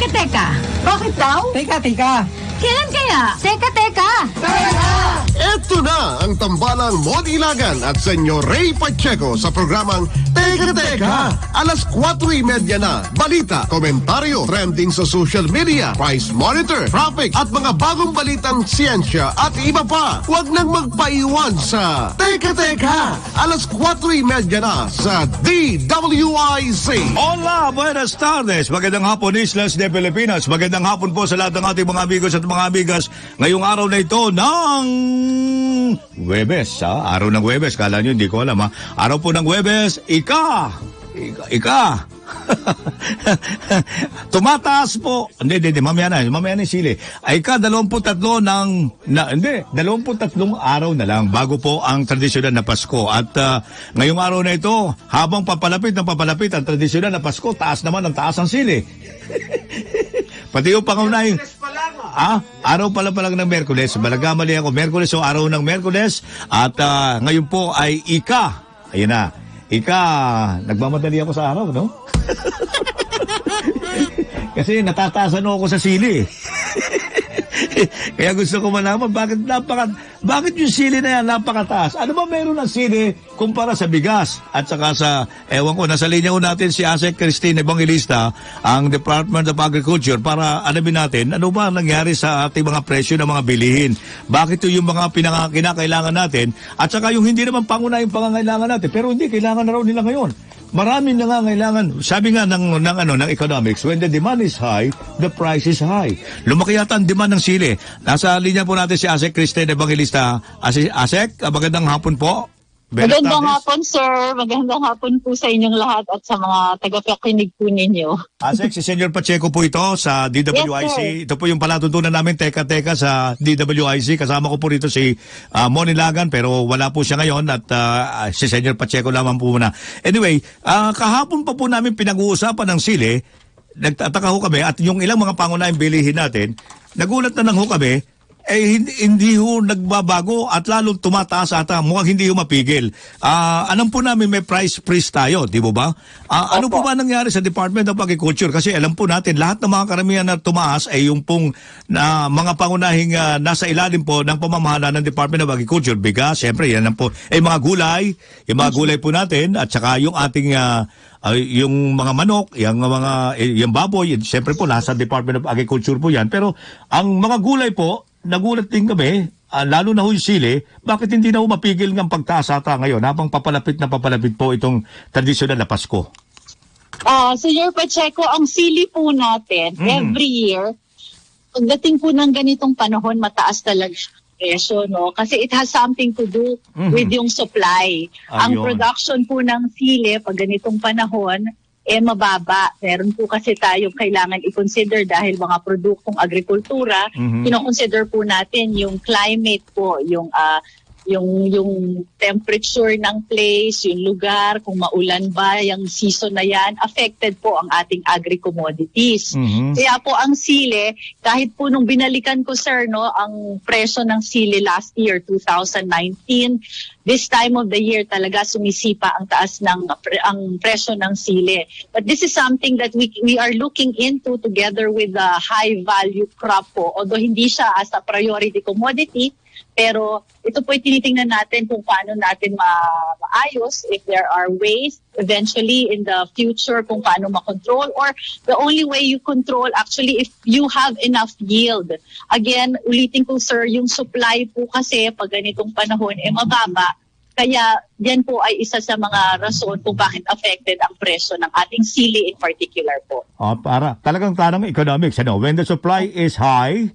Teka, Bakit daw? Teka. kailan kaya? Teka! Ito na ang tambalang Modilagan at Senyor Ray Pacheco sa programang Teka! Alas 4:30 na. Balita, komentaryo, trending sa social media, price monitor, traffic at mga bagong balitang siyensya at iba pa. Huwag nang magpaiwan sa Teka! Alas 4:30 na sa DWIC. Hola, buenas tardes. Magandang hapon, Islas de Pilipinas. Magandang hapon po sa lahat ng ating mga amigos at mga amigas ngayong araw na ito ng Huwebes. Araw ng Huwebes. Kala nyo, hindi ko alam ha. Araw po ng Huwebes, Ika. Tumataas po. Hindi, mamaya na yung sili. Ika, 23 23 araw na lang bago po ang tradisyonal na Pasko. At ngayong araw na ito, habang papalapit ang tradisyonal na Pasko, taas naman ang taas ang sili. Pati yung pangunahing araw pala ng Merkules. Malagamali ako. Merkules o araw ng Merkules. At ngayon po ay Ika. Ayun na. Ika, nagmamadali ako sa araw, no? Kasi natataasan ako sa sili. Kaya gusto ko malaman bakit yung sili na yan napakataas. Ano ba meron ng sili kumpara sa bigas? At saka ewan ko, nasa linya ko natin si Asek Christine Evangelista, ang Department of Agriculture, para alamin natin ano ba nangyari sa ating mga presyo ng mga bilihin. Bakit yung mga kinakailangan natin at saka yung hindi naman pangunahing pangangailangan natin pero hindi kailangan na raw nila ngayon. Marami nangangailangan. Sabi nga ng economics, when the demand is high, the price is high. Lumaki yata ang demand ng sili. Nasa linya po natin si Asek Christine Evangelista. Asek, magandang hapon po. Magandang hapon, sir. Magandang hapon po sa inyong lahat at sa mga tagapakinig po ninyo. Asek, si Senyor Pacheco po ito sa DWIC. Yes, ito po yung palatuntunan namin, Teka sa DWIC. Kasama ko po rito si Monilagan pero wala po siya ngayon at si Senyor Pacheco lamang po muna. Anyway, kahapon pa po namin pinag-uusapan ng sili. Nagtataka ho kami at yung ilang mga pangunahing bilihin natin, nagulat na lang ho kami, hindi ho nagbabago at lalo tumataas ata, mukhang hindi ho mapigil. Alam po namin may price freeze tayo, di ba? Ano po ba nangyari sa Department of Agriculture? Kasi alam po natin, lahat ng mga karamihan na tumaas ay yung pong mga pangunahing nasa ilalim po ng pamamahala ng Department of Agriculture. Bigas, siyempre, yan po. Mga gulay, yung mga gulay po natin at saka yung ating yung mga manok, yung baboy, siyempre po nasa Department of Agriculture po yan. Pero ang mga gulay po, nagulat din kami, lalo na yung sili, bakit hindi na mapigil ng pagtaas ata ngayon habang papalapit po itong tradisyonal na Pasko? Sir Pacheco, ang sili po natin, every year, pagdating po ng ganitong panahon, mataas talaga ang presyo, no? Kasi it has something to do with yung supply. Ang production po ng sili, pag ganitong panahon, mababa. Meron po kasi tayong kailangan i-consider dahil mga produktong agrikultura, kino-consider po natin yung climate po, yung temperature ng place, yung lugar, kung maulan ba, yung season na yan, affected po ang ating agri-commodities. Kaya po ang sili, kahit po nung binalikan ko, sir, no, ang presyo ng sili last year, 2019, this time of the year talaga sumisipa ang taas ng ang presyo ng sili. But this is something that we are looking into together with the high value crop po. Although hindi siya as a priority commodity, pero ito po tinitingnan natin kung paano natin maayos, if there are ways eventually in the future kung paano makontrol, or the only way you control actually if you have enough yield. Again, ulitin ko, sir, yung supply po kasi pag ganitong panahon mababa. Kaya yan po ay isa sa mga rason kung bakit affected ang presyo ng ating sili in particular po. Para talagang tanong economics, when the supply is high,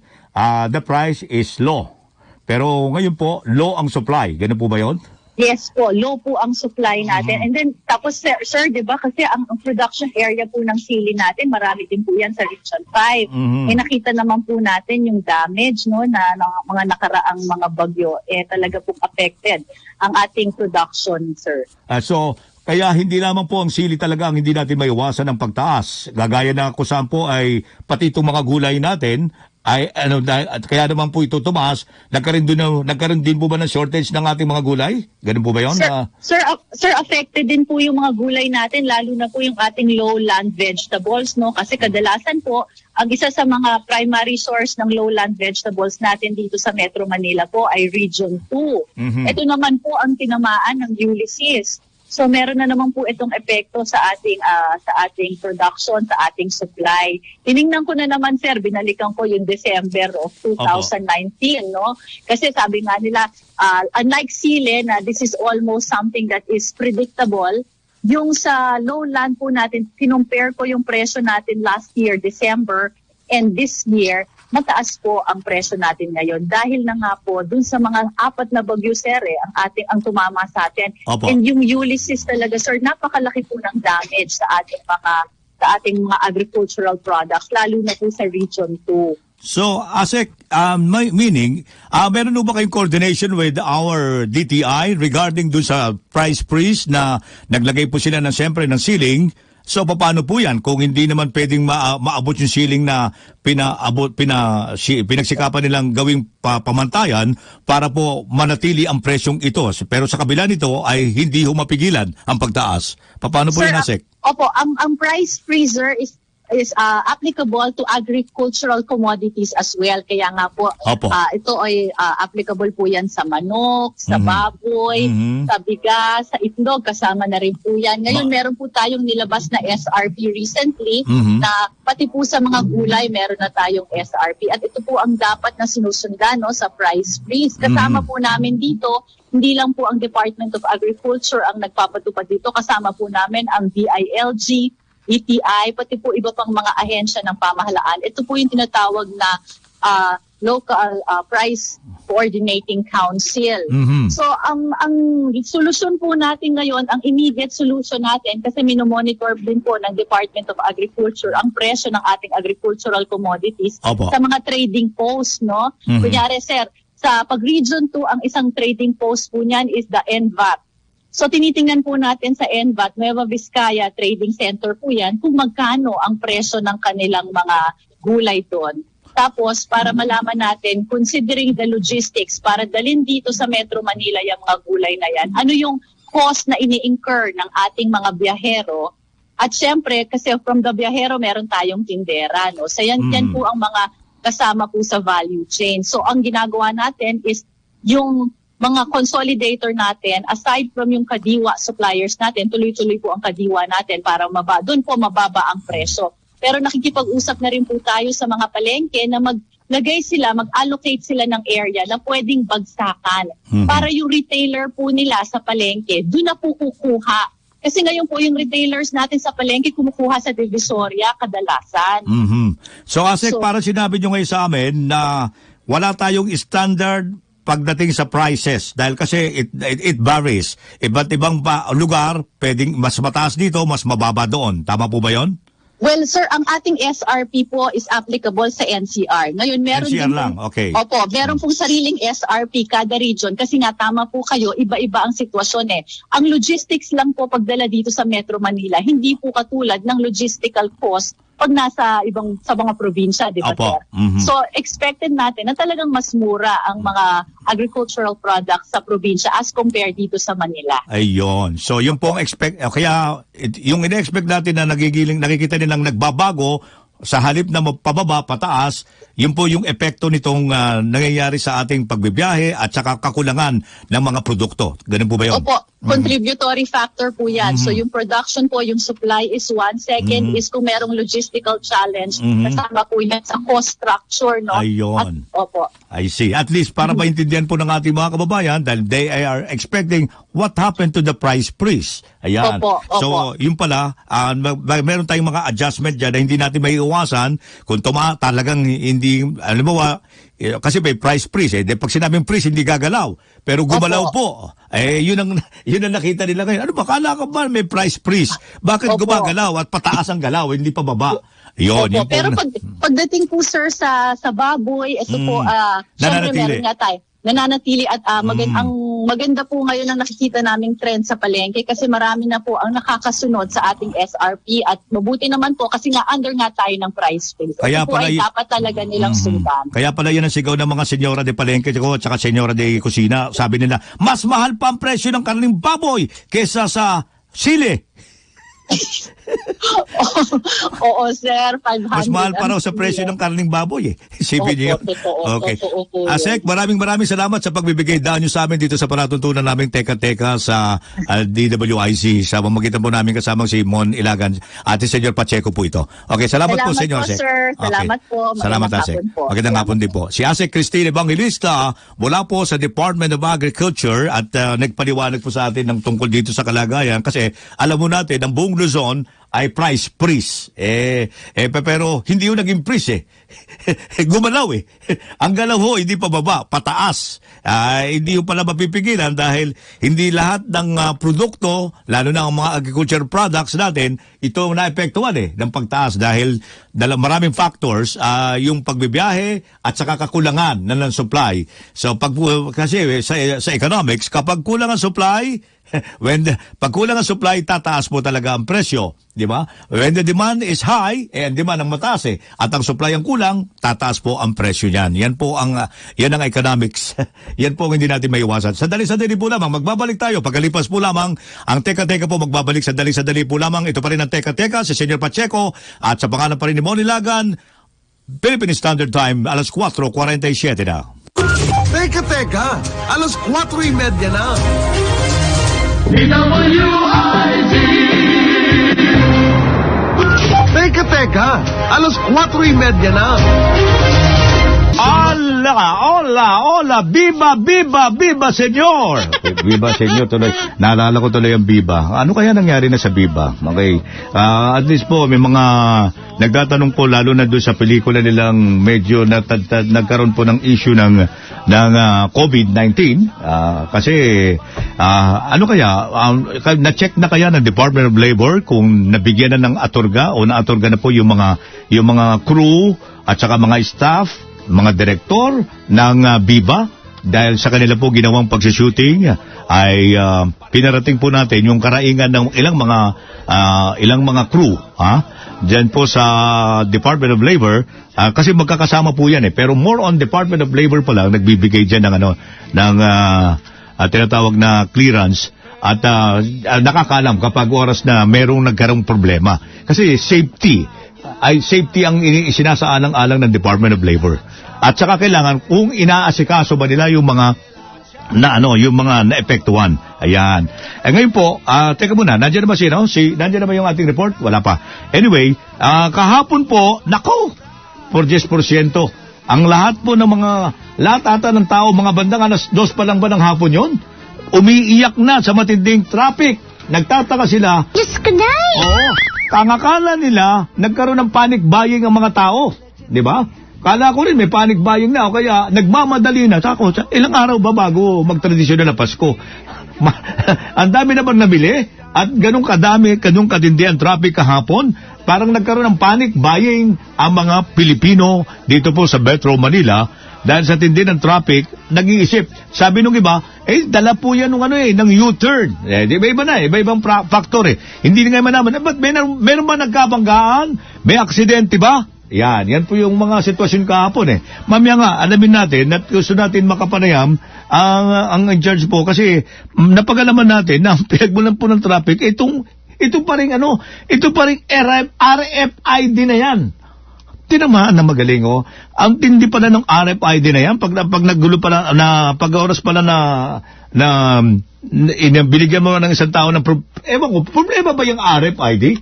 the price is low. Pero ngayon po, low ang supply. Ganun po ba yun? Yes po, low po ang supply natin. And then, tapos sir, di ba, kasi ang production area po ng sili natin, marami din po yan sa Region 5. Nakita naman po natin yung damage, no, na mga nakaraang mga bagyo, talaga pong affected ang ating production, sir. So, kaya hindi lamang po ang sili talaga ang hindi natin maiwasan ng pagtaas. Gagaya na kung saan po ay pati itong mga gulay natin, ay at kaya naman po ito tumaas, nagkaroon din po ba ng shortage ng ating mga gulay? Ganun po ba 'yon? Sir, affected din po yung mga gulay natin, lalo na po yung ating lowland vegetables, no? Kasi kadalasan po ang isa sa mga primary source ng lowland vegetables natin dito sa Metro Manila po ay Region 2. Ito naman po ang tinamaan ng Ulysses. So meron na naman po itong epekto sa ating production, sa ating supply. Tiningnan ko na naman, sir, binalikan ko yung December of 2019, no? Kasi sabi nga nila, unlike sile na this is almost something that is predictable, yung sa lowland po natin, kinumpare ko yung presyo natin last year, December, and this year, mataas po ang presyo natin ngayon dahil na nga po dun sa mga 4 na bagyo, sir, ang tumama sa atin. Opo. And yung Ulysses talaga, sir, napakalaki po ng damage sa ating mga agricultural products, lalo na po sa Region 2. So, ASEC, meaning, meron ba kayong coordination with our DTI regarding dun sa price freeze na naglagay po sila siyempre ng ceiling? So, paano po yan kung hindi naman pwedeng maabot yung ceiling na pinagsikapan nilang gawing pamantayan para po manatili ang presyong ito? Pero sa kabila nito ay hindi mapigilan ang pagtaas. Paano po yan, ASEC? Opo, ang price freezer is applicable to agricultural commodities as well. Kaya nga po, ito ay applicable po yan sa manok, sa baboy, sa bigas, sa itlog, kasama na rin po yan. Ngayon, meron po tayong nilabas na SRP recently na pati po sa mga gulay, meron na tayong SRP. At ito po ang dapat na sinusundan, no, sa price freeze. Kasama po namin dito, hindi lang po ang Department of Agriculture ang nagpapatupad dito, kasama po namin ang DILG, ETI, pati po iba pang mga ahensya ng pamahalaan. Ito po yung tinatawag na Local Price Coordinating Council. So, ang solusyon po natin ngayon, ang immediate solution natin, kasi minomonitor din po ng Department of Agriculture ang presyo ng ating agricultural commodities sa mga trading posts, no? Kunyari, sir, sa pag-region 2, ang isang trading post po niyan is the NVAP. So tinitingnan po natin sa NVAT, Nueva Vizcaya Trading Center po yan, kung magkano ang presyo ng kanilang mga gulay doon. Tapos para malaman natin, considering the logistics, para dalhin dito sa Metro Manila yung mga gulay na yan, ano yung cost na ini-incur ng ating mga biyahero. At syempre, kasi from the biyahero, meron tayong tindera. No? So yan po ang mga kasama po sa value chain. So ang ginagawa natin is yung mga consolidator natin, aside from yung kadiwa suppliers natin, tuloy-tuloy po ang kadiwa natin para doon po mababa ang presyo. Pero nakikipag-usap na rin po tayo sa mga palengke na mag-allocate sila ng area na pwedeng bagsakan. Para yung retailer po nila sa palengke, doon na po kukuha. Kasi ngayon po yung retailers natin sa palengke kumukuha sa Divisoria kadalasan. So, ASEC, para sinabi nyo ngayon sa amin na wala tayong standard pagdating sa prices dahil kasi it varies. Iba't ibang lugar, pwedeng mas mataas dito, mas mababa doon. Tama po ba yon? Well, sir, ang ating SRP po is applicable sa NCR. Ngayon, meron NCR din lang, okay. Opo, meron pong sariling SRP kada region kasi nga tama po kayo, iba-iba ang sitwasyon eh. Ang logistics lang po pagdala dito sa Metro Manila, hindi po katulad ng logistical cost pag nasa sa mga probinsya, di ba, sir? So, expected natin na talagang mas mura ang mga agricultural products sa probinsya as compared dito sa Manila. Ayun. So, yung pong kaya yung ina-expect natin na nakikita nilang nagbabago sa halip na pababa, pataas, yun po yung epekto nitong nangyayari sa ating pagbibiyahe at saka kakulangan ng mga produkto. Ganun po ba yun? Opo, contributory factor po yan. So yung production po, yung supply is one. Second is kung merong logistical challenge, kasama po yan sa cost structure. No? Ayun. Opo. I see. At least para maintindihan po ng ating mga kababayan dahil they are expecting what happened to the price freeze. Ayan. Opo. So, yun pala, meron tayong mga adjustment dyan na hindi natin may iwasan kung talagang hindi, alam mo kasi may price freeze. Pag sinabing freeze, hindi gagalaw. Pero gumalaw po. Yun ang nakita nila ngayon. Ano ba, kala ka ba may price freeze? Bakit gumagalaw at pataas ang galaw, hindi pa baba? Yun. Pero pagdating po, sir, sa baboy, ito po, syempre meron nga tayo. Nananatili at ang maganda po ngayon ang nakikita naming trend sa palengke kasi marami na po ang nakakasunod sa ating SRP at mabuti naman po kasi nga under nga tayo ng price freeze. Kaya Ito po pala ay dapat talaga nilang sundan. Kaya pala yan ang sigaw ng mga senyora de palengke ko at saka senyora de kusina. Sabi nila, mas mahal pa ang presyo ng karning baboy kesa sa sili. Oo, sir. 500. Mas mahal pa raw sa presyo ng karning baboy eh. Isipin niyo. Okay. Asek, maraming salamat sa pagbibigay daan nyo sa amin dito sa palatuntunan naming Teka-Teka sa DWIC. Sa pamagitan po namin kasamang si Mon Ilagan at si Senyor Pacheco po ito. Okay, salamat po, Senyor Asek. Sir. Salamat po. Salamat, Asek. Hapon po. Magandang hapon din po. Si Asek Christine Evangelista mula po sa Department of Agriculture at nagpaliwanag po sa atin ng tungkol dito sa kalagayan kasi alam mo natin, ang buong Luzon ay price freeze. Pero hindi yung naging freeze Gumalaw Ang galaw ho, hindi pa baba, pataas. Hindi yung pala mapipigilan dahil hindi lahat ng produkto, lalo na ang mga agriculture products natin, ito naepektuhan ng pagtaas dahil maraming factors, yung pagbibiyahe at saka kakulangan ng supply. So kasi sa economics, kapag kulang ang supply, pag kulang ang supply, tataas po talaga ang presyo. Di ba? When the demand is high, ang demand ang mataas at ang supply ang kulang, tataas po ang presyo niyan. Yan ang economics. Yan po ang hindi natin maiwasan. Sandali po lamang, magbabalik tayo. Pagkalipas po lamang, ang Teka-Teka po magbabalik. Sandali po lamang. Ito pa rin ang Teka-Teka, si Senyor Pacheco, at sa pangalan pa rin ni Mon Ilagan, Philippine Standard Time, alas 4:47 na. Teka, alas 4:30 na. Teka, alas 4:30 na. Hola, viva, senyor! Okay, viva, senyor, tuloy. Naalala ko tuloy ang viva. Ano kaya nangyari na sa viva? Okay, at least po, may mga nagtatanong po, lalo na doon sa pelikula nilang medyo nagkaroon po ng issue ng COVID-19. Kasi, ano kaya, na-check na kaya ng Department of Labor kung nabigyan na ng atorga o na-atorga na po yung mga crew at saka mga staff, mga direktor ng Viva dahil sa kanila po ginawang pagsushooting ay pinarating po natin yung karaingan ng ilang mga crew diyan po sa Department of Labor kasi magkakasama po yan pero more on Department of Labor pa lang nagbibigay diyan ng tinatawag na clearance at nakakalam kapag oras na merong nagkaroong problema kasi safety ang isinasaalang-alang ng Department of Labor. At saka kailangan kung inaasikaso ba nila yung mga naepektuhan. Ayan. Ngayon po, teka muna, nandiyan na ba nandiyan na ba yung ating report? Wala pa. Anyway, kahapon po, nako, 40%. Ang lahat ata ng tao, mga bandang alas 2 pa lang ba ng hapon yon? Umiiyak na sa matinding traffic. Nagtataka sila. Diyos ko, Day! Oo. Kangakala nila, nagkaroon ng panic buying ang mga tao. Di ba? Kala ko rin may panic buying na o kaya nagmamadali na. Sako, ilang araw ba bago magtradisyon na Pasko? Ang dami naman nabili at ganun kadindi ang traffic kahapon. Parang nagkaroon ng panic buying ang mga Pilipino dito po sa Metro Manila dahil sa tindi ng traffic, nag-iisip. Sabi nung iba, dala po yan ng U-turn. Iba-ibang factor Hindi nga naman, ba't meron ba nagkabanggaan? May aksidente ba? Yan po yung mga sitwasyon kahapon Mamaya nga, alamin natin at gusto natin makapanayam ang in-charge po kasi napagalaman natin na pinagmulan po ng traffic, ito pa rin RFID na yan. Tinamaan na magaling Ang tindi pala ng RFID na yan pag naggulo pala pag oras pala na binigyan mo ng isang tao ng problema ba yung RFID?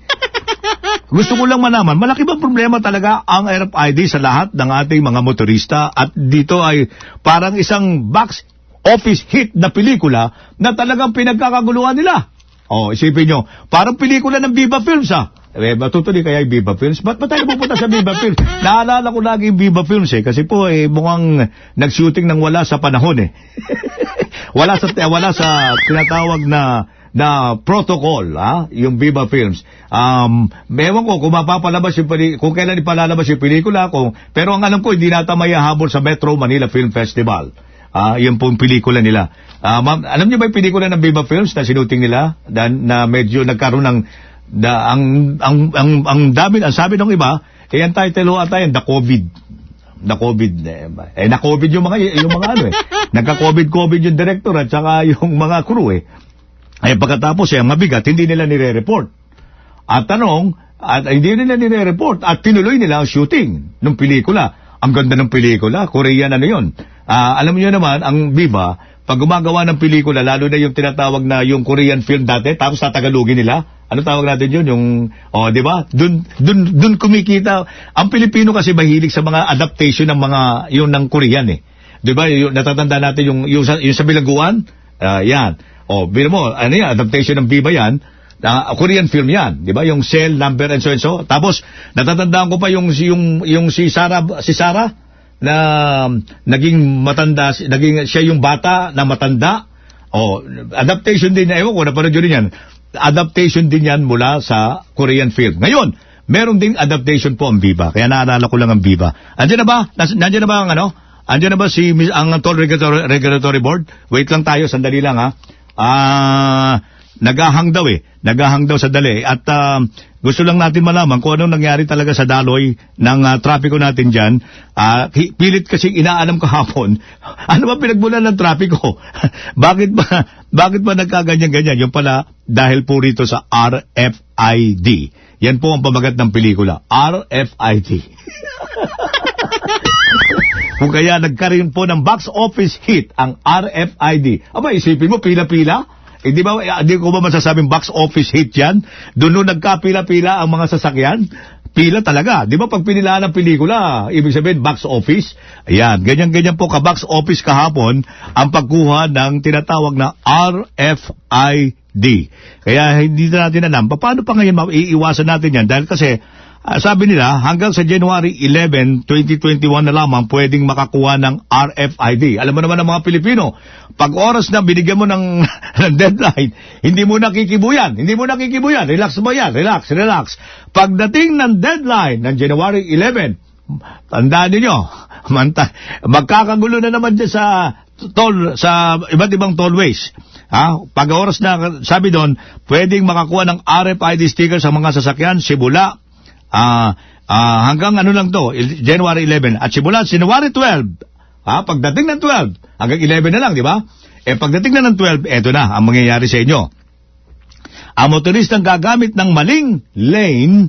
Gusto ko lang malaman, malaki bang problema talaga ang RFID sa lahat ng ating mga motorista at dito ay parang isang box office hit na pelikula na talagang pinagkakaguluhan nila. Isipin nyo, parang pelikula ng Viva Films matutuloy kaya yung Viva Films? Ba't tayo pupunta sa Viva Films? Naalala ko lagi yung Viva Films kasi po mukhang nag-shooting ng wala sa panahon wala sa tinatawag na protocol yung Viva Films. Ewan ko kung mapapalabas kung kailan ipalalabas yung pelikula pero ang alam ko hindi nata may habol sa Metro Manila Film Festival. Yun po yung pelikula nila. Ma'am, alam niyo ba yung pelikula ng Viva Films na sinuting nila? Na medyo nagkaroon ng ang dami, ang sabi ng iba, ang title ho ata yan, The COVID. Na-COVID yung mga ano eh. Nagka-COVID yung director at saka yung mga crew eh. Ay pagkatapos ang mabigat, hindi nila nire-report. At hindi nila nire-report at tinuloy nila ang shooting ng pelikula. Ang ganda ng pelikula, Korean ano yun. Alam niyo naman, ang Viva, pag gumagawa ng pelikula, lalo na yung tinatawag na yung Korean film dati, tapos tatagalugin nila, ano tawag natin yun? Yung, di ba? Dun kumikita. Ang Pilipino kasi mahilig sa mga adaptation ng mga, yung ng Korean eh. Di ba? Natatanda natin yung sa Bilangguan? Yan. Biro mo, ano yan, adaptation ng Viva yan, Korean film yan, di ba? Yung Cell, Number, and so. Tapos, natatandaan ko pa yung si Sarah, na naging matanda, siya yung bata na matanda. Adaptation din niya, ewan ko, napanood yun yan. Adaptation din yan mula sa Korean film. Ngayon, meron ding adaptation po ang Viva, kaya naalala ko lang ang Viva. Andiyan na ba? Nandiyan na ba ang ano? Andiyan na ba ang Toll Regulatory Board? Wait lang tayo, sandali lang ha. Nagahang daw sa dali at gusto lang natin malaman kung anong nangyari talaga sa daloy ng trapiko natin dyan. Pilit kasi inaalam kahapon, ano ba pinagmulan ng trapiko? bakit ba nagkaganyan-ganyan? Yung pala dahil po rito sa RFID. Yan po ang pamagat ng pelikula, RFID. Kung kaya nagkaroon po ng box office hit ang RFID. Aba, isipin mo, pila-pila? Di ko ba masasabing box office hit yan? Doon nagkapila-pila ang mga sasakyan? Pila talaga. Di ba pag pinilaan ng pelikula, ibig sabihin box office? Ayan, ganyan-ganyan po ka-box office kahapon ang pagkuha ng tinatawag na RFID. Kaya hindi natin alam, paano pa ngayon maiiwasan natin yan? Dahil kasi, sabi nila, hanggang sa January 11, 2021 na lamang pwedeng makakuha ng RFID. Alam mo naman ang mga Pilipino, pag oras na binigyan mo ng deadline, hindi mo nakikibuyan. Relax mo yan. Relax. Pagdating ng deadline ng January 11, tandaan ninyo, magkakagulo na naman dyan sa iba't ibang tollways. Pag oras na, sabi doon, pwedeng makakuha ng RFID sticker sa mga sasakyan, simula hanggang ano lang to, January 11. At simula January 12, pagdating ng 12, hanggang 11 na lang, di ba? Pagdating na ng 12, eto na ang mangyayari sa inyo. Ang motoristang gagamit ng maling lane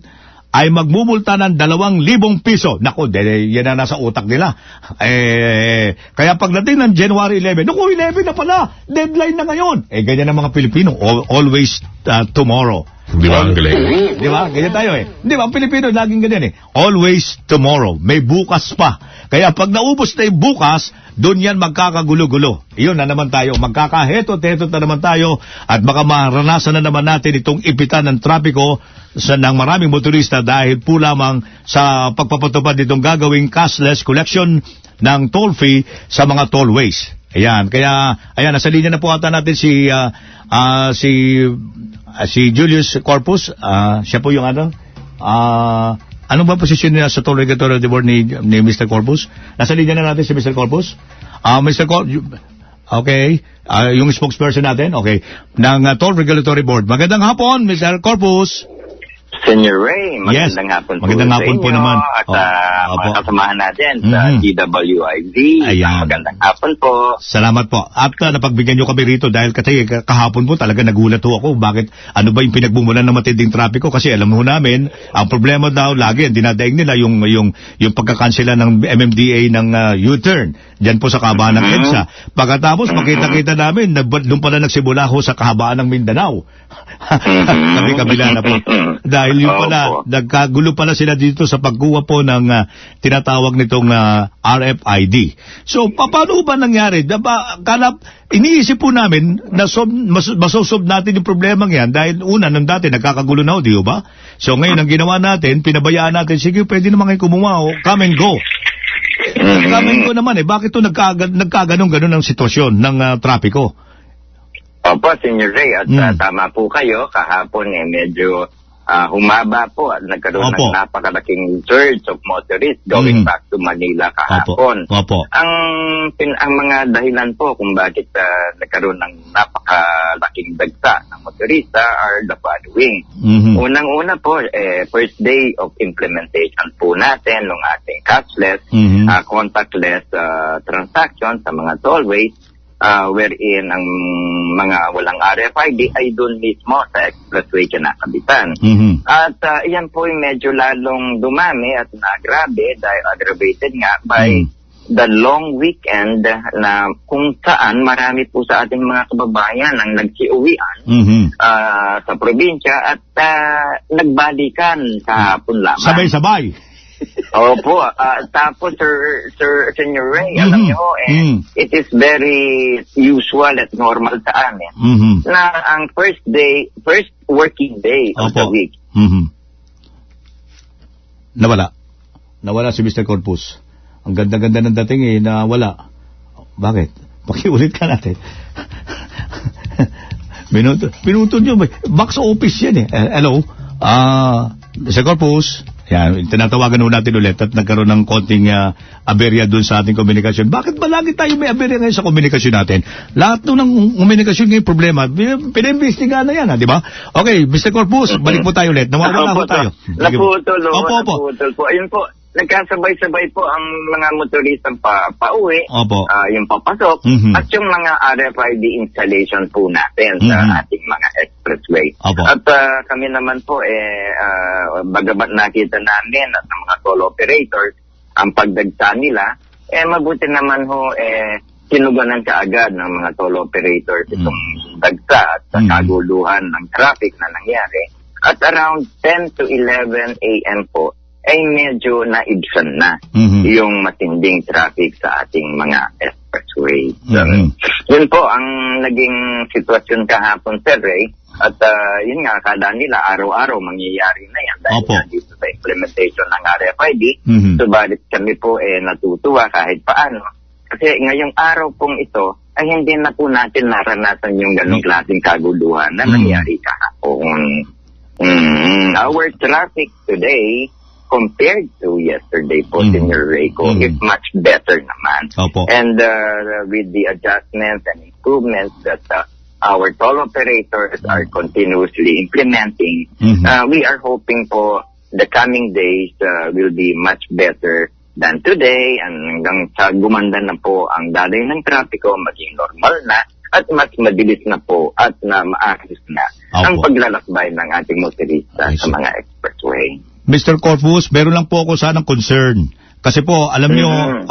ay magmumulta ng 2,000 piso. Naku, yan na nasa utak nila. Kaya pagdating ng January 11, 11 na pala, deadline na ngayon. Ganyan ang mga Pilipino, always tomorrow. Di ba? Ang galing. Di ba? Ganyan tayo eh. Di ba? Ang Pilipino laging ganyan eh. Always tomorrow. May bukas pa. Kaya pag naubos na yung bukas, doon yan magkakagulo-gulo. Iyon na naman tayo. Magkakahetot-hetot na naman tayo at baka maranasan na naman natin itong ipitan ng trapiko ng maraming motorista dahil po lamang sa pagpapatupad nitong gagawing cashless collection ng toll fee sa mga tollways. Ayan. Kaya, ayan, nasa linya na po ata natin si Julius Corpus. Siya po yung ano? Ano ba posisyon niya sa Toll Regulatory Board ni Mr. Corpus? Nasa linya na natin si Mr. Corpus. Mr. Corpus, okay. Yung spokesperson natin, okay. Ng Toll Regulatory Board. Magandang hapon, Mr. Corpus. Senior Ray, magandang hapon po magandang hapon po naman. At mga kasamahan natin sa DWIZ. Ayan. Magandang hapon po. Salamat po. At napagbigyan nyo kami rito dahil kasi kahapon po talaga nagulat ho ako. Bakit? Ano ba yung pinagbumulan ng matinding trapiko? Kasi alam mo namin, ang problema daw lagi, dinadaig nila yung pagkakansela ng MMDA ng U-turn. Diyan po sa kahabaan ng EDSA. Pagkatapos, makita-kita namin, doon pala nagsimula ho sa kahabaan ng Mindanao. Kami-kabila na po. Dahil yung pala, nagkagulo pala sila dito sa pagkuha po ng tinatawag nitong RFID. So, paano ba nangyari? Iniisip po namin na masosolve natin yung problemang yan dahil una, nung dati nagkakagulo na ho, di ba? So, ngayon ang ginawa natin, pinabayaan natin, sige, pwede naman kayo kumuha, come and go. Come and go naman bakit ito nagkaganon-ganon ang sitwasyon ng trapiko? Opo, Senior Ray, at tama po kayo, kahapon medyo humaba po at nagkaroon Opo. ng napakalaking surge of motorists going back to Manila kahapon. Opo. Ang mga dahilan po kung bakit nagkaroon ng napakalaking dagsa ng motorista are the following. Unang-una po, first day of implementation po natin ng ating cashless, contactless transaction sa mga tollways, wherein ang mga walang RFID ay doon mismo sa expressway kinakabitan. At yan po ay medyo lalong dumami at nagrabe dahil aggravated nga by the long weekend na kung saan marami po sa ating mga kababayan ang nagsiuwian sa probinsya at nagbalikan kahapon lamang. Sabay-sabay. Opo, tapos Sir Senior Ray, alam niyo, it is very usual at normal sa amin na ang first working day of the week. Nawala si Mr. Corpus. Ang ganda-ganda ng dating nawala. Bakit? Pakiulit ka natin. Pinuto nyo. Box office yan hello? Mr. Corpus. Yan, tinatawagan natin ulit at nagkaroon ng konting aberya dun sa ating komunikasyon. Bakit ba lagi tayo may aberya ngayon sa komunikasyon natin? Lahat ng komunikasyon ngayon problema, pinimbestiga na yan, di ba? Okay, Mr. Corpus, balik po tayo ulit. Nawawala po tayo. Naputol po. Ayun po, nagkasabay-sabay po ang mga motoristang pauwi, Opo. yung papasok, at yung mga RFID installation po natin sa ating mga expressway. Opo. At kami naman po, bagamat nakita namin at ng mga toll operators, ang pagdagsa nila, mabuti naman ho, sinuganan kaagad ng mga toll operators itong dagsa at kaguluhan ng traffic na nangyari. At around 10 to 11 a.m. po, ay medyo naibsan na yung matinding traffic sa ating mga expressway. Yun po ang naging sitwasyon kahapon, Sir Ray. At yun nga, akala nila araw-araw mangyayari na yan dahil dito sa implementation ng RFID. Subalit kami po natutuwa kahit paano. Kasi ngayong araw pong ito ay hindi na po natin naranasan yung ganong klaseng kaguluhan na nangyari kahapon. Our traffic today compared to yesterday po, Senior Rayco, is much better naman. Opo. And with the adjustments and improvements that our toll operators are continuously implementing, we are hoping po the coming days will be much better than today, and hanggang sa gumanda na po ang daloy ng trapiko, maging normal na at mas mabilis na po at na maayos na ang paglalakbay ng ating motorista sa mga expressway. Mr. Corpus, meron lang po ako sanang concern. Kasi po, alam nyo,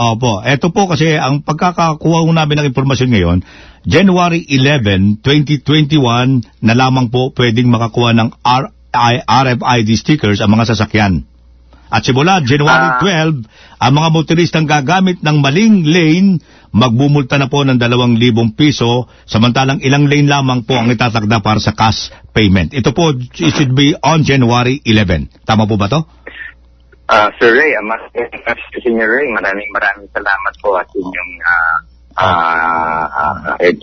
eto po kasi ang pagkakakuha ko namin ng impormasyon ngayon, January 11, 2021 na lamang po pwedeng makakuha ng RFID stickers ang mga sasakyan. At simula January 12, ang mga motoristang gagamit ng maling lane, magbumulta na po ng 2,000 piso, samantalang ilang lane lamang po ang itatakda para sa cash payment. Ito po, it should be on January 11. Tama po ba to? Sir Ray, Senior Ray, maraming salamat po at inyong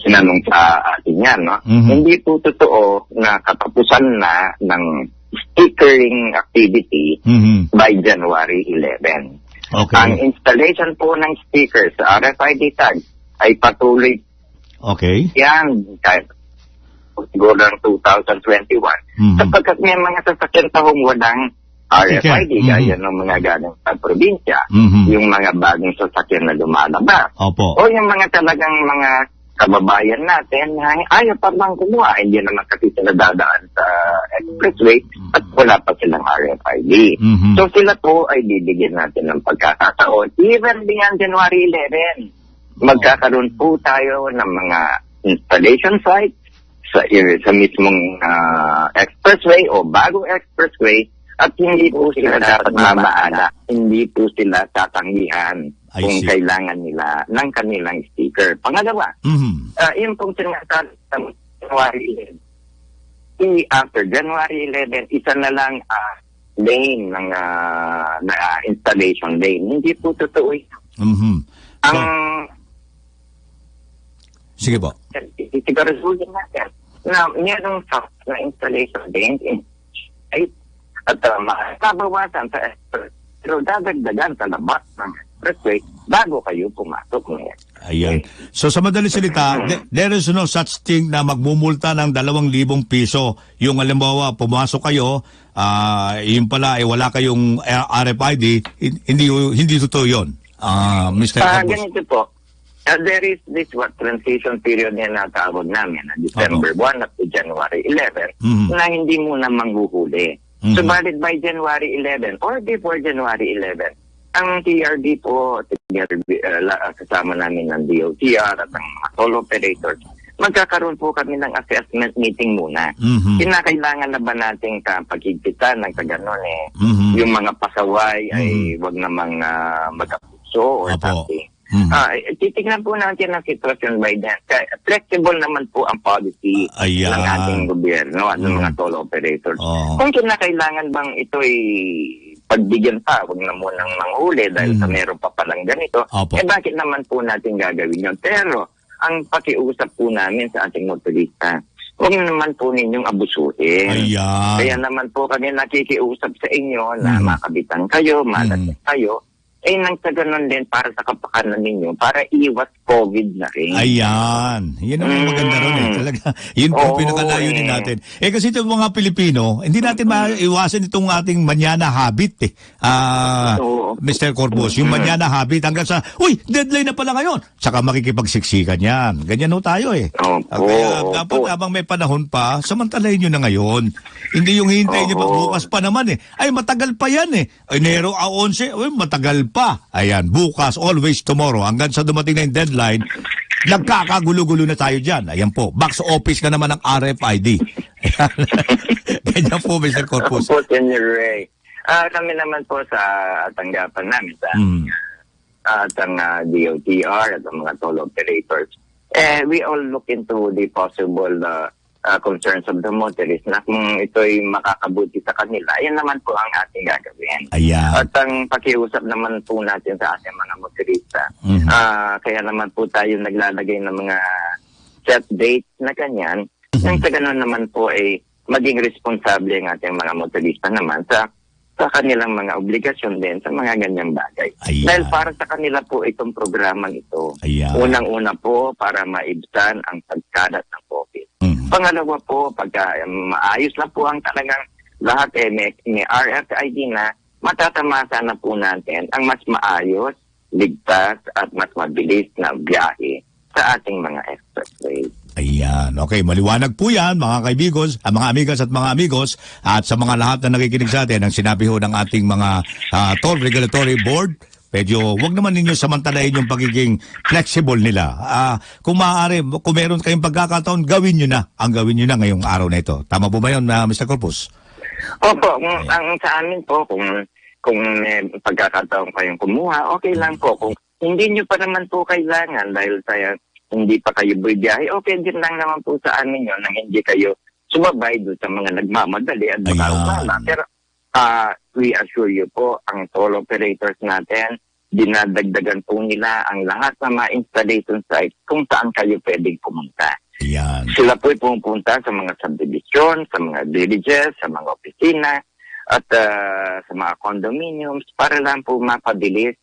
sinanong sa atin yan. No? Hindi po totoo na katapusan na ng stickering activity by January 11. Okay. Ang installation po ng stickers sa RFID tag ay patuloy. Okay. Yan, kahit siguro ng 2021. Sapagkat may mga sasakyan tahong walang RFID, gaya ng mga galing sa probinsya, yung mga bagong sasakyan na lumalabas. Opo. O yung mga talagang mga kababayan natin na ayaw pa bang kumuha, hindi naman kasi sila dadaan sa expressway at wala pa silang RFID. So sila po ay bibigyan natin ng pagkakataon. Even beyond January 11, magkakaroon po tayo ng mga installation sites sa mismong expressway o bagong expressway at hindi po sila dapat mamaala, hindi po sila tatanggihan kung kailangan nila ng kanilang sticker. Pangalawa, yun pong sinasabi sa January 11. After January 11, isa na lang lane ng installation lane. Hindi po totoo ito. Sige po. Siguraduhin natin na mayroong na installation lane ay at makabawasan sa express. Pero dadagdagan sa labas ng expressway bago kayo pumasok ngayon. Ayan. So sa madaling salita, there is no such thing na magmumulta ng 2,000 piso. Yung halimbawa, pumasok kayo, yun pala, wala kayong RFID, hindi totoo yun. Mr. Campos. Ganito po. There is this transition period na natawag namin na December 1 up to January 11 na hindi muna manghuhuli. Subalit by January 11 or before January 11, ang TRD po, kasama namin ng DOTR at ang mga toll operators, magkakaroon po kami ng assessment meeting muna. Kinakailangan na ba nating kapagigpitan ng kaganon yung mga pasaway ay wag namang magkapuso or something. Titignan po natin ang sitwasyon by then. Flexible naman po ang policy ng ating gobyerno at ng mga toll operators. Kung kinakailangan bang ito'y pagbigyan pa, huwag na munang manghuli dahil sa meron pa palang ganito, bakit naman po natin gagawin yun? Pero, ang pakiusap po namin sa ating motorista, huwag naman po ninyong abusuhin. Kaya naman po kami nakikiusap sa inyo na makabitan kayo, malasing kayo, nang sa ganun din para sa kapakanan ninyo, para iwas COVID na rin. Ayan. Yan ang maganda ron Talaga, yun po pinakalayunin natin. Kasi itong mga Pilipino, hindi natin maiwasan itong ating manyana habit Mr. Corpus. Yung manyana habit hanggang sa, deadline na pala ngayon. Saka makikipagsiksikan yan. Ganyan ho tayo Kaya dapat habang may panahon pa, samantalahin nyo na ngayon. Hindi yung hintayin nyo bukas pa naman Ay, matagal pa yan Enero 11, matagal pa. Ayan, bukas, always tomorrow. Hanggang sa dumating na yung deadline, nagkakagulo-gulo na tayo dyan. Ayan po, box office ka naman ng RFID. Ganyan po, Mr. Corpus. Opo, Senior Ray. Kami naman po sa tanggapan namin sa ang DOTR at ang mga toll operators. We all look into the possible concerns of the motorists na kung ito'y makakabuti sa kanila, yan naman po ang ating gagawin. At ang pakiusap naman po natin sa ating mga motorista, kaya naman po tayo naglalagay ng mga set dates na kanyan, nang sa ganun naman po ay maging responsable ang ating mga motorista naman sa kanilang mga obligasyon din sa mga ganyang bagay. Dahil para sa kanila po itong programang ito, unang-una po para maibsan ang pagkalat ng COVID. Pangalawa po, pagka maayos na po ang talagang lahat may RFID na, matatamasa na po natin ang mas maayos, ligtas at mas mabilis na biyahe sa ating mga expressways. Ayan. Okay, maliwanag po yan, mga kaibigos, mga amigas at mga amigos, at sa mga lahat na nakikinig sa atin, ang sinabi ho ng ating mga Toll Regulatory Board, medyo wag naman ninyo samantalahin yung pagiging flexible nila. Kung maaari, kung meron kayong pagkakataon, gawin nyo na. Ang gawin nyo na ngayong araw na ito. Tama po ba yun, Mr. Corpus? Opo, ang sa amin po, kung may pagkakataon kayong kumuha, okay lang po. Kung hindi nyo pa naman po kailangan dahil hindi pa kayo biyahe, okay din lang naman po sa amin yun nang hindi kayo sumabay doon sa mga nagmamadali at baka. Pero we assure you po, ang toll operators natin, dinadagdagan po nila ang lahat ng mga installation sites kung saan kayo pwedeng pumunta. Sila po pumunta sa mga subdivision, sa mga villages, sa mga opisina, at sa mga condominiums para lang po mapabilis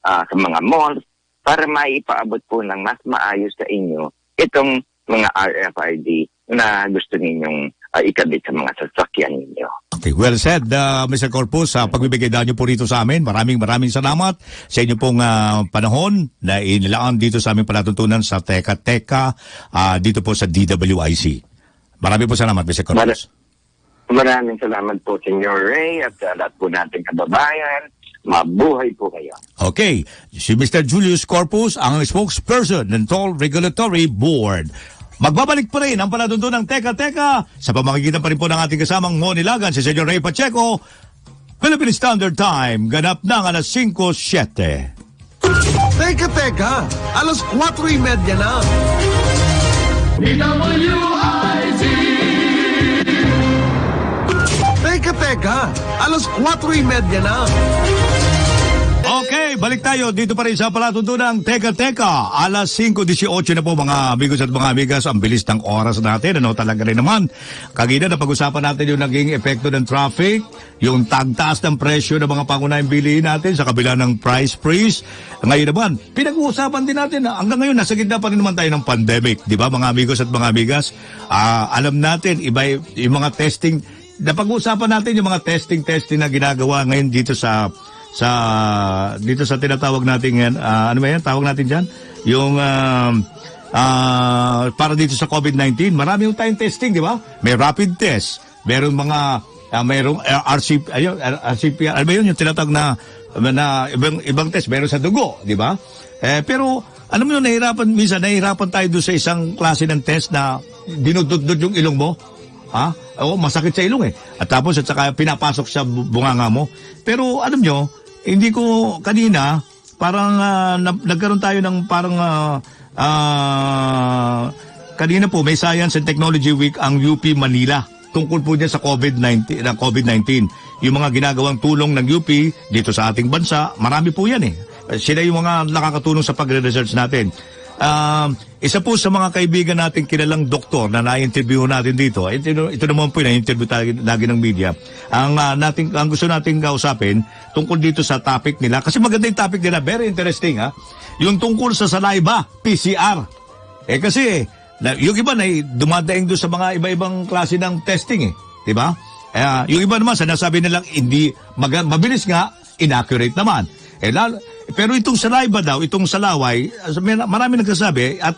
sa mga malls, para maipaabot po ng mas maayos sa inyo itong mga RFID na gusto ninyong ikabit sa mga sasakyan ninyo. Okay, well said, Mr. Corpus. Sa pagbibigay daw niyo po rito sa amin, maraming salamat sa inyo pong panahon na inilaan dito sa aming palatuntunan sa Teka Teka dito po sa DWIC. Maraming po salamat, Mr. Corpus. Maraming salamat po, Senior Ray, at lahat po nating kababayan. Mabuhay po kayo. Okay, si Mr. Julius Corpus, ang spokesperson ng Toll Regulatory Board. Magbabalik pa rin ang palatuntunan ng Teka Teka sa pamamagitan pa rin po ng ating kasamang Monilagan, si Senyor Ray Pacheco. Philippine Standard Time, ganap ng alas 5:07. Teka, teka, alas 4:30 na. DWIZ. Teka, alas 4:30 na. Okay, balik tayo dito pa rin sa palatuntunang Teka. Alas 5:18 na po mga amigos at mga amigas. Ang bilis ng oras natin. Ano talaga rin naman. Kagina na pag-usapan natin yung naging epekto ng traffic, yung tagtaas ng presyo ng mga pangunahing bilihin natin sa kabila ng price freeze. Ngayon naman, pinag-uusapan din natin na hanggang ngayon nasa gitna pa rin naman tayo ng pandemic. Di ba mga amigos at mga amigas? Alam natin, iba yung mga testing. Napag-uusapan natin yung mga testing na ginagawa ngayon dito sa tinatawag natin yan, ano ba yan, tawag natin dyan? Yung, para dito sa COVID-19, marami yung tayong testing, di ba? May rapid test, meron mga, mayroong RCP, ano ba yun, yung tinatawag na ibang test, meron sa dugo, di ba? Pero, alam mo yun, nahihirapan tayo doon sa isang klase ng test na dinududod yung ilong mo. Masakit sa ilong At tapos at saka pinapasok sa bunganga mo. Pero alam nyo, hindi ko kanina parang nagkaroon tayo ng parang kanina po may Science and Technology Week ang UP Manila tungkol po niya sa COVID-19. Yung mga ginagawang tulong ng UP dito sa ating bansa, marami po yan Sila yung mga nakakatulong sa pagre-research natin. Isa po sa mga kaibigan natin kilalang doktor na na-interview natin dito. Ito naman po yung na-interview lagi ng media. Ang gusto nating kausapin tungkol dito sa topic nila. Kasi maganda yung topic nila. Very interesting Yung tungkol sa saliva, PCR. Kasi yung iba na dumadaing doon sa mga iba-ibang klase ng testing Diba? Yung iba naman sinasabi nilang hindi mabilis nga, inaccurate naman. Pero itong saliva daw, itong salaway, marami nagsasabi at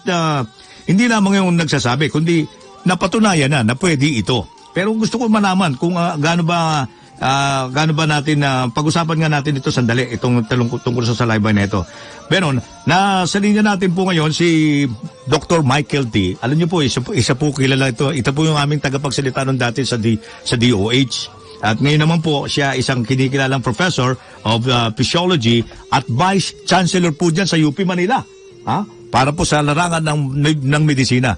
hindi lamang yung nagsasabi, kundi napatunayan na pwede ito. Pero gusto ko malaman kung gaano ba natin, pag-usapan nga natin ito sandali, itong tungkol sa saliva na ito. Pero nasa linya natin po ngayon si Dr. Michael T. Alam niyo po, isa po kilala ito. Ito po yung aming tagapagsalita nun dati sa DOH. At ngayon naman po, siya isang kinikilalang professor of physiology at vice chancellor po dyan sa UP Manila. Para po sa larangan ng medisina.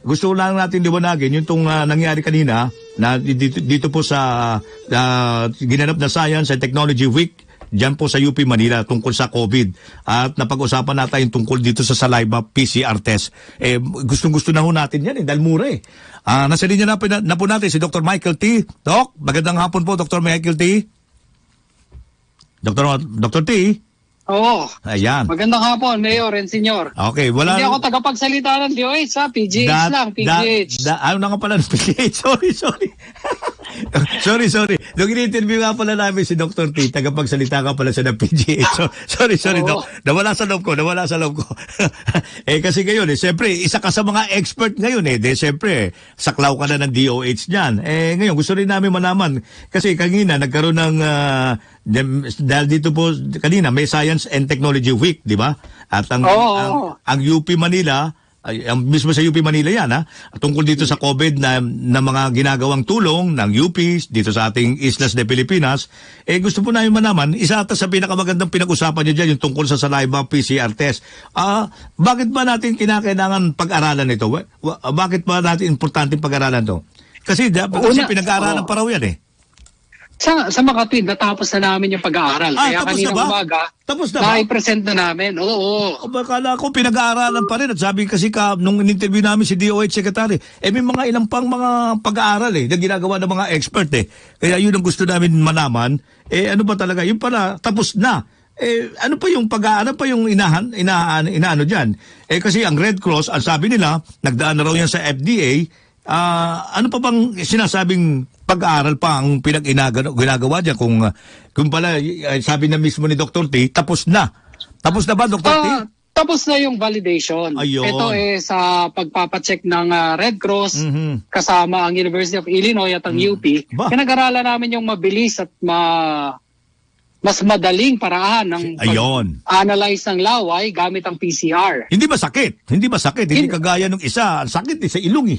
Gusto lang natin liwanagin yung nangyari kanina na dito po sa ginanap na Science and Technology Week dyan po sa UP Manila tungkol sa COVID. At napag-usapan natin tungkol dito sa saliva PCR test. Gustong-gusto na ho natin yan dahil mura nasa linya na po natin si Dr. Michael T. Doc, magandang hapon po Dr. Michael T. Dr. T. Oo. Ayan. Magandang hapon, Mayor and Senyor. Okay, wala. Hindi ako tagapagsalita ng DOH, PGH lang, PGH. Ano na nga pala ng PGH? Sorry. Nung in-interview nga pala namin si Dr. T, tagapagsalita ka pala siya ng PGH. Sorry, Doc. Nawala sa loob ko. Kasi ngayon, siyempre, isa ka sa mga expert ngayon siyempre, saklaw ka na ng DOH niyan. Ngayon, gusto rin namin malaman, kasi kanina, nagkaroon ng, dahil dito po, kanina, may Science and Technology Week, di ba? At ang UP Manila, ang mismo sa UP Manila yan tungkol dito sa COVID na mga ginagawang tulong ng UP dito sa ating Islas de Pilipinas, gusto po namin malaman, isa ata sa pinakamagandang pinag-usapan niyo dyan, yung tungkol sa saliva PCR test. Bakit ba natin kinakailangan pag-aralan ito? Bakit ba natin importante pag-aralan to? Kasi pinag-aaralan pa raw yan Sa Makati, natapos na namin yung pag-aaral. Kaya kaninang umaga, na-present na namin. Oo. Bakala ko pinag-aaralan pa rin. At sabi kasi nung in-interview namin si DOH Secretary, may mga ilang pang mga pag-aaral na ginagawa ng mga expert Kaya yun ang gusto namin malaman. Ano ba talaga? Yung pala, tapos na. Ano pa yung pag-aaral pa yung inaano dyan? Kasi ang Red Cross, ang sabi nila, nagdaan na raw yan sa FDA. Ano pa bang sinasabing pag-aaral pa ang ginagawa dyan kung pala sabi na mismo ni Dr. T, tapos na ba Dr. T? Tapos na yung validation. Ayun. Ito sa pagpapacheck ng Red Cross kasama ang University of Illinois at ang UP. Pinag-aralan namin yung mabilis at mas madaling paraan ng pag-analyze ng laway gamit ang PCR. Hindi ba sakit? Hindi kagaya nung isa. Ang sakit sa ilong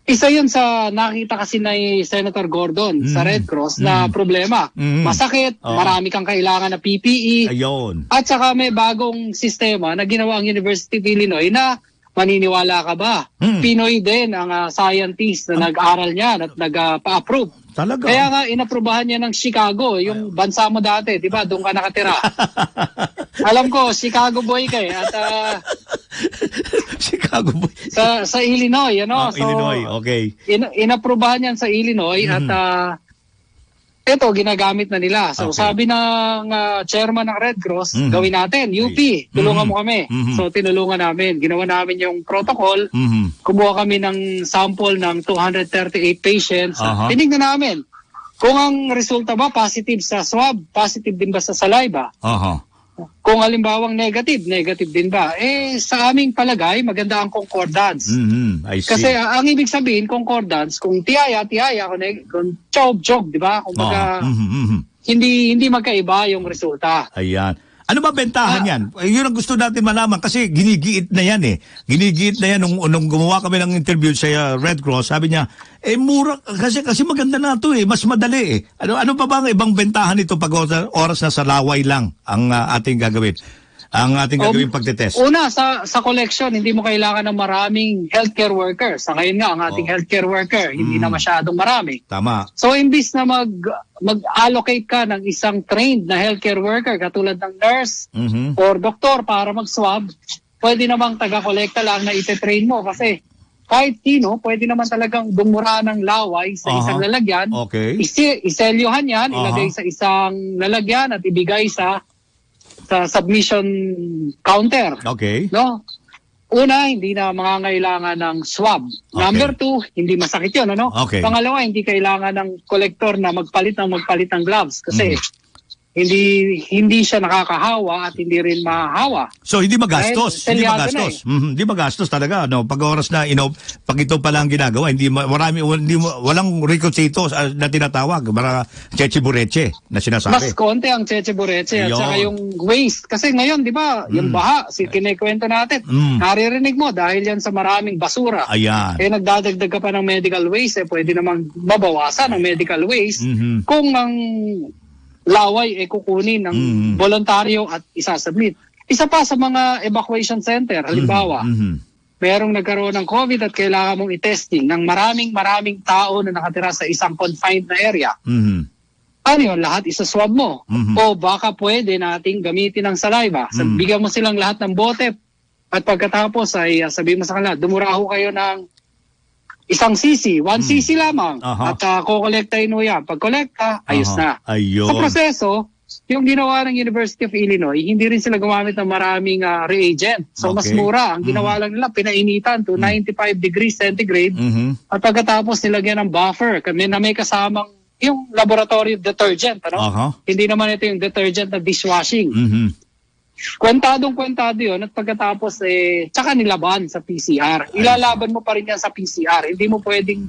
Isa yun sa nakita kasi na Senator Gordon sa Red Cross na problema. Masakit, marami kang kailangan na PPE. Ayun. At saka may bagong sistema na ginawa ang University of Illinois na maniniwala ka ba? Pinoy din ang scientist na nag-aral niyan at nag-pa-approve. Talaga? Kaya nga, inaprubahan niya ng Chicago, yung bansa mo dati, di ba? Doon ka nakatira. Alam ko, Chicago boy ka eh. At Chicago boy. sa Illinois, ano? So, Illinois, okay. Inaprubahan yan sa Illinois at ito, ginagamit na nila. So, Okay. sabi ng chairman ng Red Cross, gawin natin, UP, tulungan mo kami. So, tinulungan namin. Ginawa namin yung protocol. Kumuha kami ng sample ng 238 patients. Tinignan namin kung ang resulta ba positive sa swab, positive din ba sa saliva. Kung halimbawang negative din ba? Sa aming palagay, maganda ang concordance. I see. Kasi ang ibig sabihin, concordance, kung tiyaya, kung chog, di ba? Kung hindi magkaiba yung resulta. Ayan. Ano ba bentahan yan? Yun ang gusto natin malaman kasi ginigiit na yan eh. Ginigiit na yan nung gumawa kami ng interview sa Red Cross. Sabi niya, mura kasi maganda na ito eh. Mas madali eh. Ano pa ba ang ibang bentahan nito pag oras na sa laway lang ang ating gagawin? Ang ating gagawin pagtetest. Una, sa collection, hindi mo kailangan ng maraming healthcare workers. Sa ngayon nga, ang ating healthcare worker, hindi na masyadong marami. Tama. So, imbis na mag-allocate ka ng isang trained na healthcare worker, katulad ng nurse or doktor para mag-swab, pwede namang taga-kolekta lang na ite-train mo kasi kahit sino, pwede naman talagang dumura ng laway sa isang lalagyan. Okay. Iselyohan yan, ilagay sa isang lalagyan at ibigay sa submission counter. Okay. No? Una, hindi na mangangailangan ng swab. Okay. Number 2, hindi masakit yun, ano? Okay. Pangalawa, hindi kailangan ng collector na magpalit ng gloves kasi hindi siya nakakahawa at hindi rin mahahawa. So hindi magastos, Dahil hindi selyado magastos. na eh. Hindi magastos talaga no. Pag oras na pag ito pa lang ginagawa, walang requisitos na tinatawag, para cheche bureche na sinasabi. Mas konti ang cheche bureche at Ayun. saka yung waste. Kasi ngayon, di ba, yung baha, kinikwento natin, naririnig mo dahil yan sa maraming basura. Ayan. Nagdadagdag ka pa ng medical waste, pwede namang mabawasan ang medical waste kung ang laway kukunin ng voluntaryo at isasubmit. Isa pa sa mga evacuation center, halimbawa, merong nagkaroon ng COVID at kailangan mong i-testing ng maraming tao na nakatira sa isang confined na area. Ano yun? Lahat isaswab mo. O baka pwede nating gamitin ng saliva. Bigyan mo silang lahat ng bote at pagkatapos ay sabihin mo sa kanila, dumuraho kayo ng isang cc, 1 cc lamang. At kukolektahin mo yan. Pag kolekta, ayos na. Ayun. Sa proseso, yung ginawa ng University of Illinois, hindi rin sila gumamit ng maraming reagent. So mas mura. Ang ginawa lang nila, pinainitan to 95 degrees centigrade. At pagkatapos nilagyan ng buffer, na may kasamang yung laboratory detergent. Ano? Hindi naman ito yung detergent na dishwashing. Kwentado yun at pagkatapos tsaka nilaban sa PCR. Ilalaban mo pa rin yan sa PCR. Hindi mo pwedeng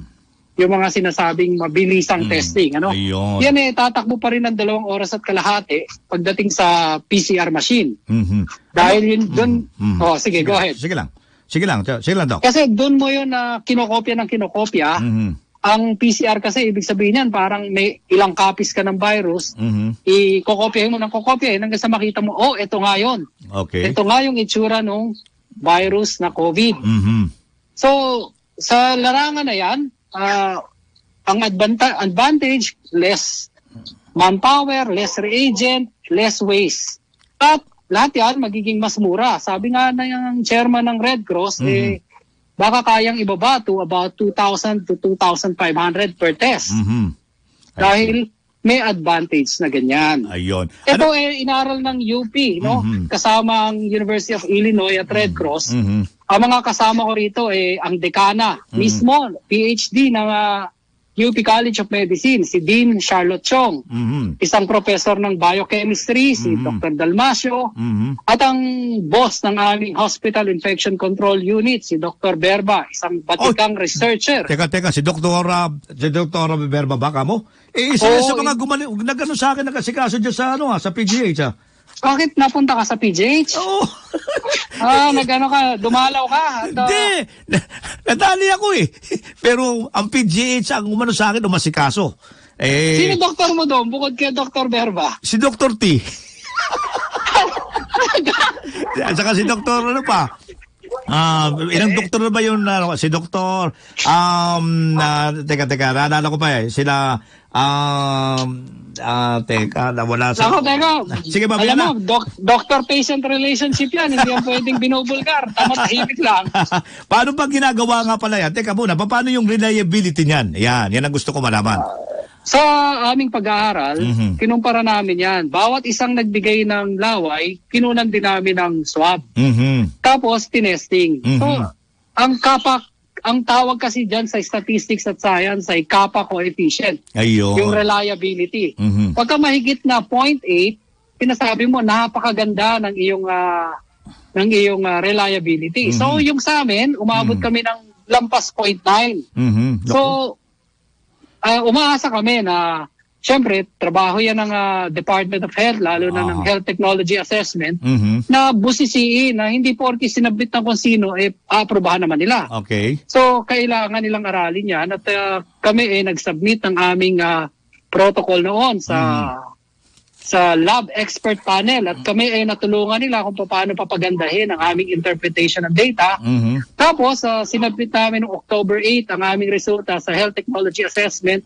yung mga sinasabing mabilisang testing. Ano? Ayun. Yan tatakbo pa rin ng 2 oras at kalahati pagdating sa PCR machine. Dahil yun doon, sige, go ahead. Sige lang, Doc. Kasi doon mo yun na kinokopya ng kinokopya. Ang PCR kasi, ibig sabihin yan, parang may ilang copies ka ng virus, i-kokopyahin mo ng kokopyahin hanggang sa makita mo, ito nga yun. Okay. Ito nga yung itsura ng virus na COVID. So, sa larangan na yan, ang advantage, less manpower, less reagent, less waste. At lahat yan magiging mas mura. Sabi nga ng chairman ng Red Cross, baka kayang ibaba to about 2,000 to 2,500 per test. Dahil may advantage na ganyan. Ayun. Ito inaral ng UP, no? Kasama ang University of Illinois at Red Cross. Ang mga kasama ko rito ang dekana, mismo, PhD ng UP College of Medicine, si Dean Charlotte Chong. Isang professor ng biochemistry, si Dr. Dalmasio. At ang boss ng aming Hospital Infection Control Unit, si Dr. Berba, isang batikang researcher. Teka, si Dr. Berba ba mo? Isa sa mga nagano sa akin, nagkasikaso dyan sa PGH. Bakit napunta ka sa PGH? Oo. Nagano ka, dumalaw ka. Hindi, nadali ako Pero ang PGH ang umano sa akin, umasikaso. Sino doktor mo doon, bukod kay Dr. Berba? Si Dr. T. At saka si Dr. Ilang doktor na ba yun? Si doktor, teka, naalala ko pa sila, teka, nawala sa... Teka. Sige, alam mo, doctor-patient relationship yan. Hindi yan pwedeng binubulgar. Tahimik lang. Paano pag ginagawa nga pala yan? Teka muna, paano yung reliability niyan? Yan ang gusto ko malaman. Sa aming pag-aaral, kinumpara namin yan. Bawat isang nagbigay ng laway, kinunan din namin ng swab. Tapos, tinesting. So, ang tawag kasi dyan sa statistics at science ay kappa coefficient. Ayun. Yung reliability. Pagka mahigit na 0.8, pinasabi mo, napakaganda ng iyong reliability. So, yung sa amin, umabot kami ng lampas 0.9. So, umaasa kami na siyempre, trabaho yan ng Department of Health, lalo na ng Health Technology Assessment, na busisiin na hindi porke sinabit ng kung sino, aprobahan naman nila. Okay. So, kailangan nilang aralin yan at kami nag-submit ng aming protocol noon sa lab expert panel at kami natulungan nila kung paano papagandahin ang aming interpretation ng data. Tapos, sinabit namin noong October 8 ang aming resulta sa Health Technology Assessment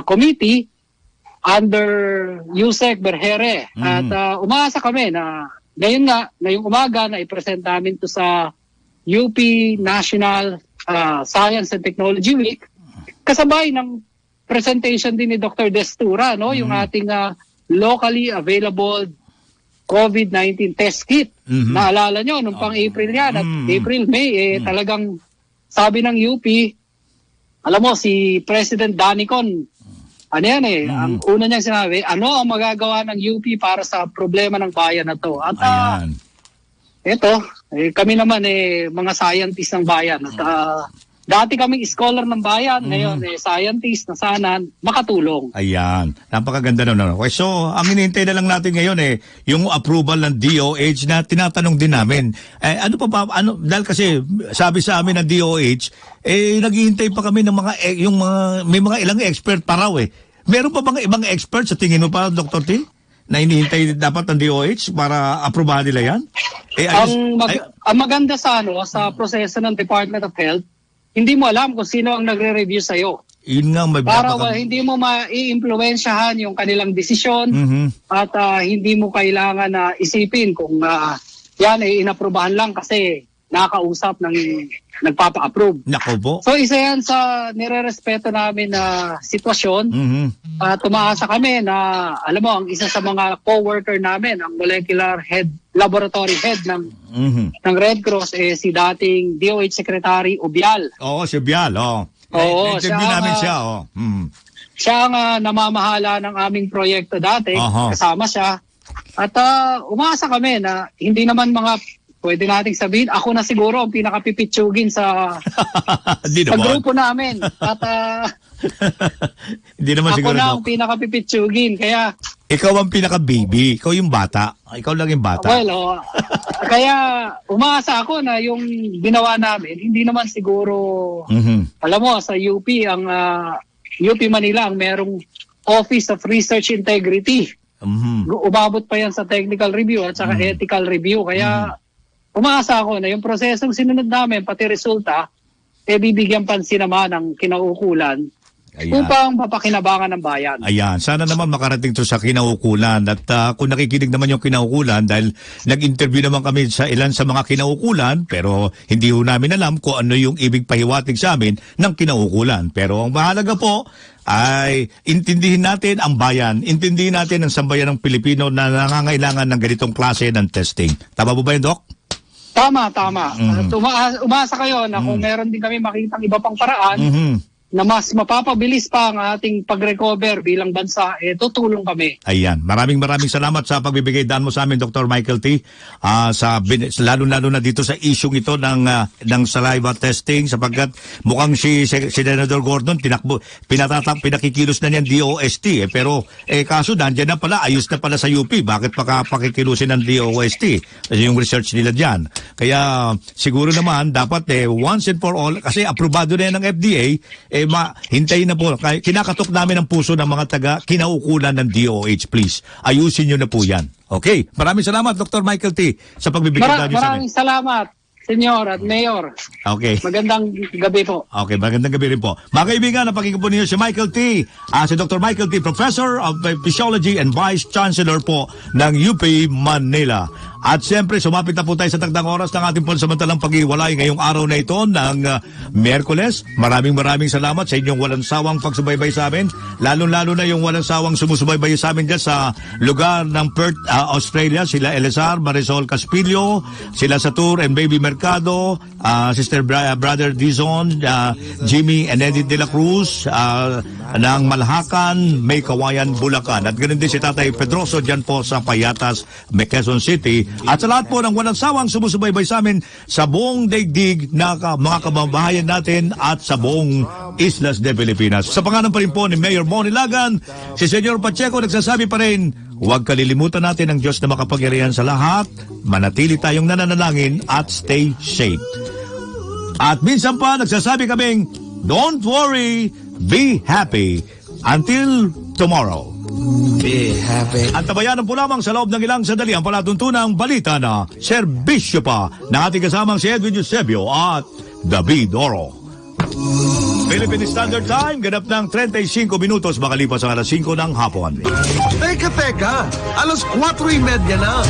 Committee under Yusek Berhere. At umaasa kami na ngayong umaga na i-present namin to sa UP National Science and Technology Week. Kasabay ng presentation din ni Dr. Destura, no, yung ating locally available COVID-19 test kit. Naalala nyo, nung pang-April yan at April, May, talagang sabi ng UP, alam mo, si President Danicon, ang una niyang sinabi, ano ang magagawa ng UP para sa problema ng bayan na to? At kami naman mga scientist ng bayan. At dati kaming scholar ng bayan, ngayon scientist na sana makatulong. Ayan, napakaganda na. Okay, so, ang hinihintay na lang natin ngayon yung approval ng DOH na tinatanong din namin. Dahil kasi sabi sa amin ng DOH, naghihintay pa kami ng may mga ilang expert pa raw Meron pa bang ibang expert sa tingin mo pa, Dr. T? Na hinihintay dapat ng DOH para aprobahan nila yan? Ang maganda sa proseso ng Department of Health, hindi mo alam kung sino ang nagre-review sa'yo. Yun nga, para hindi mo mai-impluwensyahan yung kanilang desisyon at hindi mo kailangan na isipin kung yan inaprubahan lang kasi nakausap ng nagpapa-approve. Nako po. So isa yan sa nire-respeto namin na sitwasyon. Tumaasa kami na, alam mo, ang isa sa mga co-worker namin, ang molecular head, laboratory head ng Red Cross, si dating DOH Secretary Ubial. Oo, si Ubial. Interview namin siya. Siya ang namamahala ng aming proyekto dati. Kasama siya. At umaasa kami na hindi naman pwede nating sabihin, ako na siguro ang pinakapipitsugin sa grupo namin. At hindi naman ako siguro na ang pinakapipitsugin. Kaya ikaw ang pinaka-baby. Ikaw yung bata. Ikaw lang yung bata. Well, kaya umaasa ako na yung ginawa namin, hindi naman siguro, alam mo, sa UP, ang UP Manila, ang merong Office of Research Integrity. Umabot pa yan sa technical review at saka ethical review. Kaya umaasa ako na yung prosesong sinunod namin, pati resulta, bibigyan pansin naman ng kinaukulan upang mapakinabangan ng bayan. Ayan, sana naman makarating to sa kinaukulan. At kung nakikinig naman yung kinaukulan, dahil nag-interview naman kami sa ilan sa mga kinaukulan, pero hindi ho namin alam kung ano yung ibig pahiwatig sa amin ng kinaukulan. Pero ang mahalaga po ay intindihin natin ang bayan, intindihin natin ang sambayan ng Pilipino na nangangailangan ng ganitong klase ng testing. Tama po ba yun, Doc? Tama. Umasa kayo na kung meron din kami makitang iba pang paraan na mas mapapabilis pa ang ating pag-recover bilang bansa, tutulong kami. Ayan. Maraming salamat sa pagbibigay daan mo sa amin, Dr. Michael T. Lalo-lalo na dito sa isyung ito ng saliva testing sapagkat mukhang si Senator Gordon pinakikilos na niyan DOST. Pero kaso nandiyan na pala, ayos na pala sa UP. Bakit pakikilusin ng DOST? Yung research nila dyan. Kaya siguro naman dapat once and for all, kasi aprobado na yan ng FDA, hintayin na po. Kinakatok namin ang puso ng mga kinaukulan ng DOH, please. Ayusin nyo na po yan. Okay. Maraming salamat, Dr. Michael T. sa pagbibigay sa amin. Maraming salamat Senyor at Mayor. Okay. Magandang gabi po. Okay, magandang gabi rin po. Mga kaibigan, napakinggan po ninyo si Michael T. Si Dr. Michael T. Professor of Physiology and Vice Chancellor po ng UP Manila. At siyempre, sumapit na po tayo sa tagdang oras ng ating pansamantalang pag-iwalay ngayong araw na ito ng Miyerkules. Maraming salamat sa inyong walang sawang pagsubaybay sa amin. Lalong-lalo na yung walang sawang sumusubaybay sa amin dyan sa lugar ng Perth, Australia. Sila Elizar, Marisol Caspillo, sila Satur and Baby Mercado, Sister Brother Dizon, Jimmy and Edith de la Cruz, ng Malhacan, May Kawayan, Bulacan. At ganun din si Tatay Pedroso dyan po sa Payatas, Quezon City. At sa lahat po ng walang sawang sumusubaybay sa amin sa buong daigdig na mga kababayan natin at sa buong Islas de Pilipinas. Sa pangalan pa rin po ni Mayor Moni Lagan, si Senyor Pacheco nagsasabi pa rin, huwag kalilimutan natin ang Diyos na makapangyarihan sa lahat, manatili tayong nananalangin at stay safe. At minsan pa nagsasabi kaming, don't worry, be happy until tomorrow. Be happy. At tabayanan po lamang sa loob ng ilang sandali ang palatuntunang balita na serbisyo pa ng ating kasamang si Edwin Eusebio at David Oro. Philippine Standard Time, ganap ng 35 minutos makalipas ang alas 5 ng hapon. Teka, alas 4:30 na.